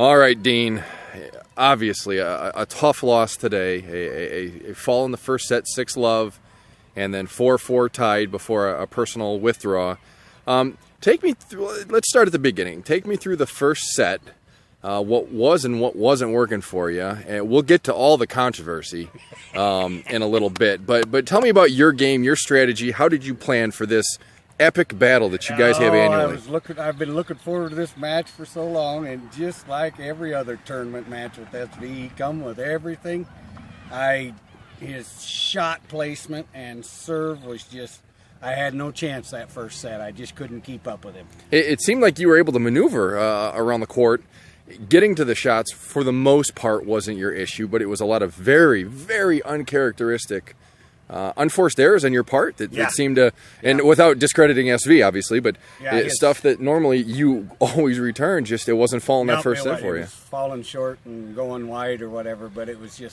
All right, Dean. Obviously, a tough loss today. A fall in the first set, 6-love, and then 4-4 tied before a personal withdrawal. Take me through. Let's start at the beginning. Take me through the first set. What was and what wasn't working for you, and we'll get to all the controversy in a little bit. But tell me about your game, your strategy. How did you plan for this epic battle that you guys have annually? I've been looking forward to this match for so long, and just like every other tournament match with SV, he come with everything. His shot placement and serve was just, I had no chance that first set. I just couldn't keep up with him. It seemed like you were able to maneuver around the court. Getting to the shots, for the most part, wasn't your issue, but it was a lot of very, very uncharacteristic unforced errors on your part that seemed to, and without discrediting SV, obviously, but stuff that normally you always return, just it wasn't falling that first set for you. It was falling short and going wide or whatever, but it was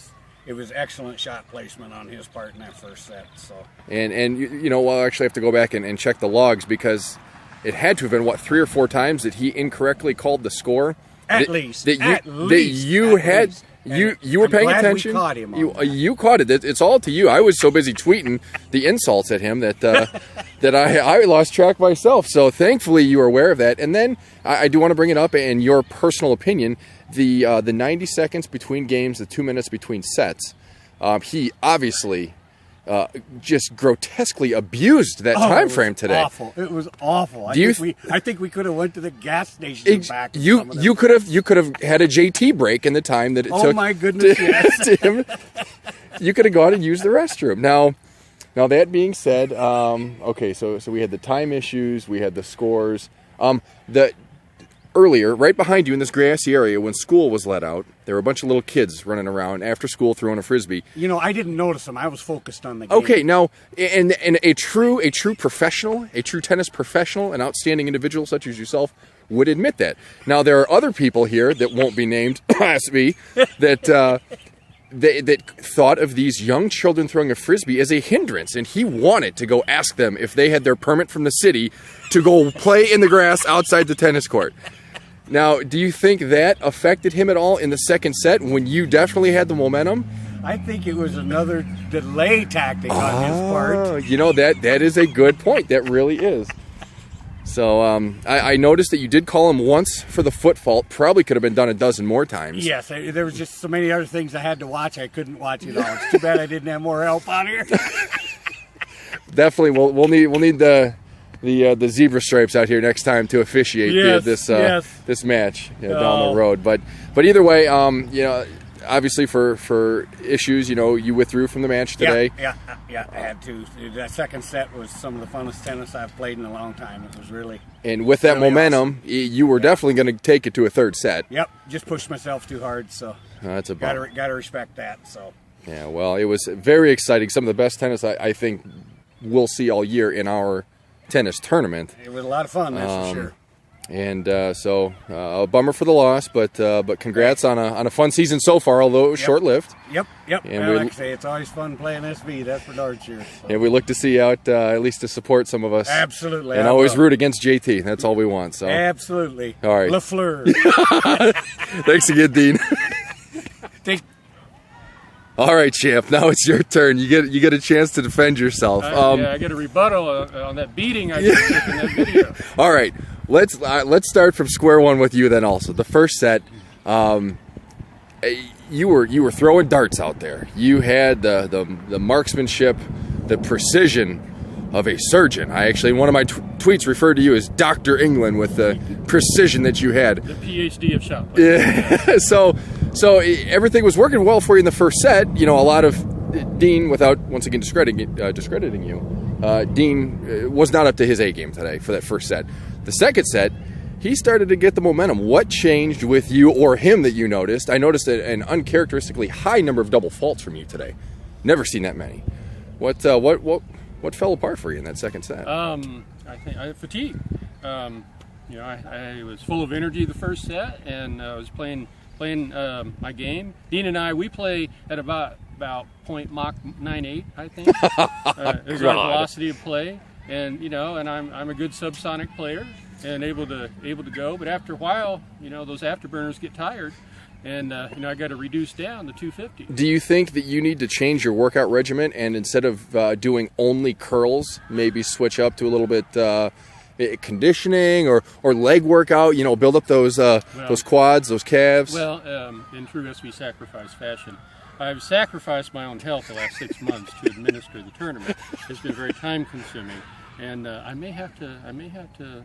excellent shot placement on his part in that first set. So and you know, we'll actually have to go back and check the logs, because it had to have been, what, 3 or 4 times that he incorrectly called the score. At least you were paying attention. We caught him you caught it. It's all to you. I was so busy tweeting the insults at him that that I lost track myself. So thankfully you were aware of that. And then I do want to bring it up in your personal opinion. The 90 seconds between games, the 2 minutes between sets. He obviously just grotesquely abused that time frame today. Awful. It was awful. I think we could have went to the gas station and back. You could have had a JT break in the time that it took. Oh my goodness! To him. You could have gone and used the restroom. Now that being said, okay, so we had the time issues, we had the scores. Earlier, right behind you in this grassy area, when school was let out, there were a bunch of little kids running around after school throwing a frisbee. You know, I didn't notice them. I was focused on the game. Okay, now, and a true professional, a true tennis professional, an outstanding individual such as yourself would admit that. Now, there are other people here that won't be named, me, that thought of these young children throwing a frisbee as a hindrance, and he wanted to go ask them if they had their permit from the city to go play in the grass outside the tennis court. Now, do you think that affected him at all in the second set when you definitely had the momentum? I think it was another delay tactic on his part. You know, that is a good point. That really is. So I noticed that you did call him once for the foot fault. Probably could have been done a dozen more times. Yes, there was just so many other things I had to watch. I couldn't watch it all. It's too bad I didn't have more help on here. Definitely, we'll need the zebra stripes out here next time to officiate this match down the road. But either way, you know, obviously for issues, you know, you withdrew from the match today. Yeah, I had to. That second set was some of the funnest tennis I've played in a long time. It was really. And with that really momentum, awesome. You were definitely going to take it to a third set. Yep, just pushed myself too hard, so that's a bummer. Got to respect that. So. Yeah, well, it was very exciting. Some of the best tennis I think we'll see all year in our tennis tournament. It was a lot of fun, that's for sure. And so a bummer for the loss, but congrats on a fun season so far, although it was short-lived. Yep. And like I say, it's always fun playing SV. That's for darn sure. So. And we look to see out at least to support some of us. Absolutely. And always root against JT. That's all we want. So absolutely. All right. LaFleur. Thanks again, Dean. All right, champ. Now it's your turn. You get a chance to defend yourself. I get a rebuttal on that beating I just took in that video. All right, let's start from square one with you then. Also, the first set, you were throwing darts out there. You had the marksmanship, the precision of a surgeon. I actually, in one of my tweets, referred to you as Dr. England with the precision that you had. The PhD of shot play. Yeah. So everything was working well for you in the first set. You know, a lot of Dean, without once again discrediting you, Dean was not up to his A game today for that first set. The second set, he started to get the momentum. What changed with you or him that you noticed? I noticed an uncharacteristically high number of double faults from you today. Never seen that many. What fell apart for you in that second set? I think fatigue. You know, I was full of energy the first set, and I was playing my game. Dean and we play at about point Mach 9.8, I think. Is our velocity of play, and you know, and I'm a good subsonic player, and able to go. But after a while, those afterburners get tired, and I got to reduce down to 250. Do you think that you need to change your workout regimen, and instead of doing only curls, maybe switch up to a little bit conditioning or leg workout? Build up those quads, those calves. Well, in true SV sacrifice fashion, I've sacrificed my own health the last 6 months to administer the tournament. It's been very time consuming, and I may have to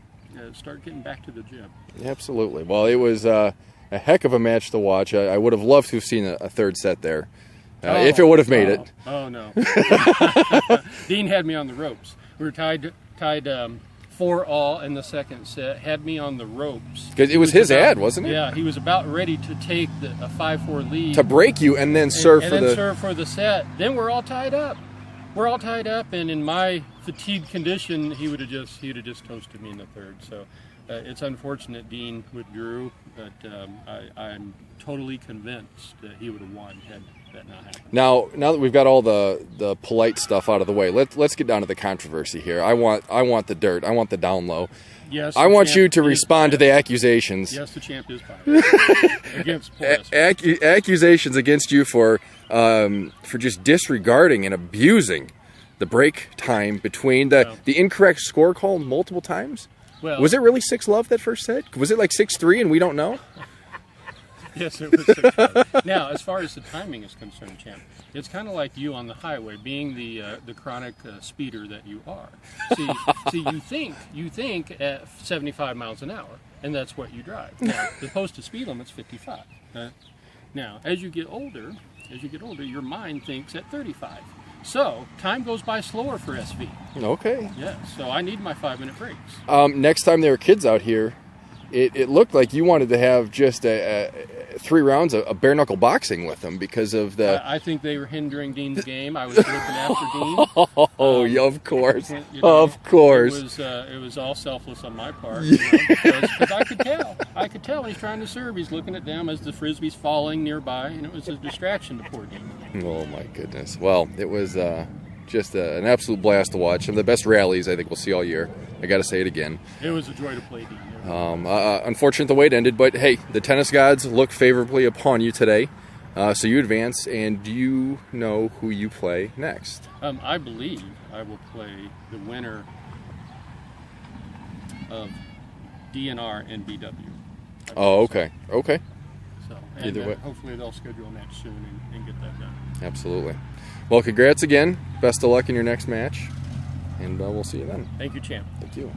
start getting back to the gym. Absolutely. Well, it was a heck of a match to watch. I would have loved to have seen a third set there, if it would have made it. Oh no! Dean had me on the ropes. We were tied 4-all in the second set. Had me on the ropes because it was his ad, wasn't it? Yeah, he was about ready to take a 5-4 lead to break you and then serve serve for the set. Then we're all tied up. And in my fatigued condition, he would have just toasted me in the third. So it's unfortunate Dean withdrew, but I'm totally convinced that he would have won had that not happened. Now that we've got all the polite stuff out of the way, let's get down to the controversy here. I want the dirt. I want the down low. Yes, I want you to respond to the accusations. Yes, the champ is biased against accusations against you for just disregarding and abusing the break time between the incorrect score call multiple times. Well, was it really 6-love that first set? Was it like 6-3 and we don't know? Yes, it was 6-5. Now, as far as the timing is concerned, champ, it's kind of like you on the highway, being the chronic speeder that you are. See, you think at 75 miles an hour, and that's what you drive. Now, the posted speed limit's 55. Now, as you get older, your mind thinks at 35. So, time goes by slower for SV. Okay. Yeah, so I need my 5-minute breaks. Next time there were kids out here, it looked like you wanted to have just 3 rounds of bare knuckle boxing with them because of the. I think they were hindering Dean's game. I was looking after Dean. Of course, of course. It was all selfless on my part because I could tell when he's trying to serve. He's looking at them as the frisbee's falling nearby, and it was a distraction to poor Dean. Oh my goodness! Well, it was just an absolute blast to watch. Some of the best rallies I think we'll see all year. I got to say it again. It was a joy to play Dean. Unfortunate the way it ended, but hey, the tennis gods look favorably upon you today. So you advance, and do you know who you play next? I believe I will play the winner of DNR and BW. Oh, okay. Okay. So, either way. Hopefully they'll schedule a match soon and get that done. Absolutely. Well, congrats again. Best of luck in your next match, and we'll see you then. Thank you, champ. Thank you.